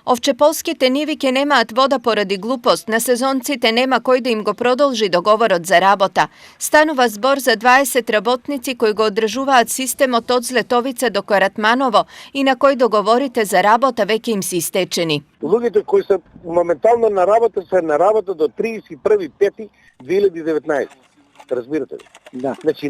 Ovčepolskите nivike nemaat voda poradi glupost, na sezoncite nema koji da im go prodolži dogovorot za rabota. Станува збор за 20 работници кои го одржуваат системот од Злетовица до Коратманово и на кој договорите за работа веќе им се истечени. Луѓето кои се моментално на работа се на работа до 31.5.2019. Разбирате ли? Да. Значи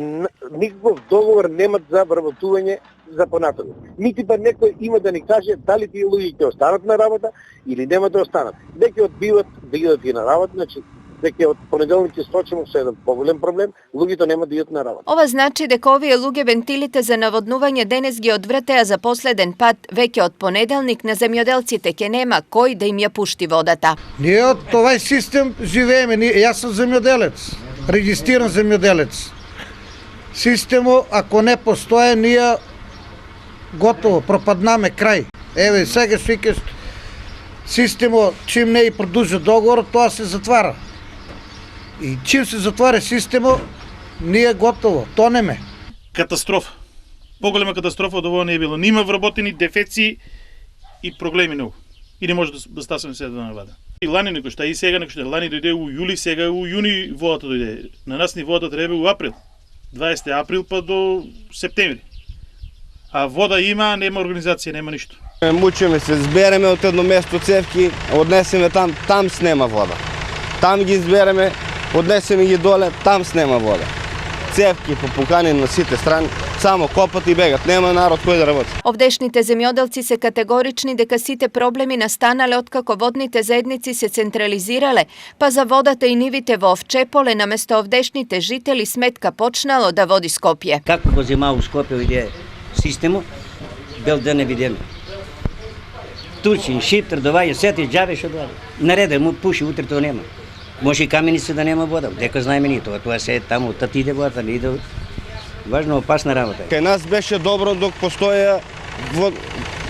никаков договор немат за вработување за понатаму. Нити па некој има да ни каже дали тие луѓе ќе останат на работа или нема да останат. Веќе одбиват да идат и на работа, значи веќе од понеделник ќе сочиме со еден поголем проблем, луѓето нема да идат на работа. Ова значи дека овие луѓе вентилите за наводнување денес ги одвртеа за последен пат, веќе од понеделник на земјоделците ќе нема кој да им ја пушти водата. Ние од овај систем живееме, јас сум земјоделец, регистриран земјоделец. Системо, ако не постоje, ние готово, пропаднаме крај. Еве, сега свикаш системо, чим не и продолжи договор, тоа се затвара. И чим се затваря системо, ние готово, тонеме. Катастрофа. Поголема катастрофа од ова не е било. Нима вработени дефеци и проблеми многу. И не може да стасаме се да навада. И лани некој што и сега некој што лани дојде у јули, сега у јуни водата дојде. На нас ни водата треба у април. 20 април па до септември. А вода има, нема организација, нема ништо. Мучиме се, збереме од едно место цевки, однесеме там снема вода. Там ги збереме, однесеме ги доле, там снема вода. Цевки попукани на сите страни, само копат и бегат, нема народ кој да работи. Овдешните земјоделци се категорични дека сите проблеми настанале откако водните заедници се централизирале, па за водата и нивите во Овчеполе наместо овдешните жители сметка почнало да води Скопје. Како го зема у Скопје иде системот, бел да не видиме. Турчин, Шиптер, доваѓа, сети џабе што доваѓа. Нареде му пуши, утре тоа нема. Може и каменица да нема вода, дека знаеме ни тоа се таму, тат иде водата, не иде. Важно, опасна работа. Кај нас беше добро док постоја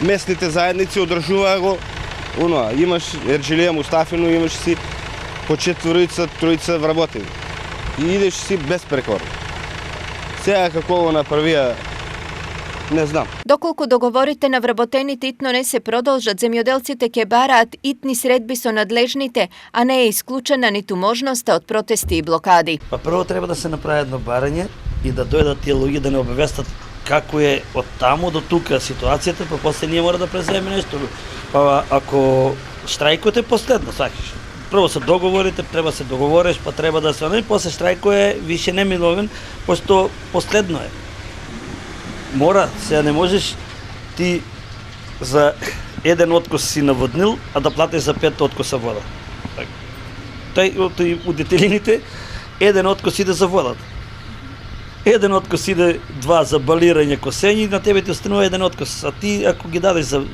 местните заедници, одржуваа го. Имаш Ерџелија Мустафино, имаш си по четворица, троица вработени. И идеш си без прекор. Сега како го направија, не знам. Доколку договорите на вработените итно не се продолжат, земјоделците ќе бараат итни средби со надлежните, а не е исклучена ниту можноста од протести и блокади. Па прво треба да се направи едно барање и да дојдат тие луѓе да не обавестат како е од таму до тука ситуацијата, па после ние мора да преземе нешто. Па ако штрајкот е последно, сакаш. Прво се договорите, треба се договориш, па треба да се после штрајкот е више немиловен, пошто последно е. Мора, сега не можеш ти за еден откос си наводнил, а да платиш за 5 откоса вода. Тој у детелините еден откос иде за водата. Еден откос иде 2 за балирање косење и на тебе ти останува еден откос. А ти ако ги дадеш за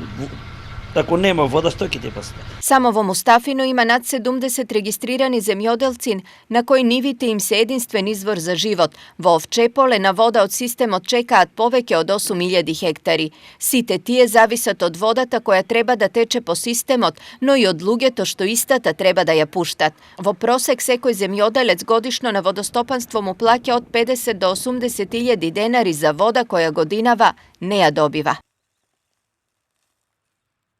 ако нема вода, што ќе ти постане? Само во Мустафино има над 70 регистрирани земјоделци на кои нивите им се единствен извор за живот. Во Овчеполе на вода од системот чекаат повеќе од 8.000 хектари. Сите тие зависат од водата која треба да тече по системот, но и од луѓето што истата треба да ја пуштат. Во просек секој земјоделец годишно на водостопанство му плаќа од 50 до 80.000 денари за вода која годинава не ја добива.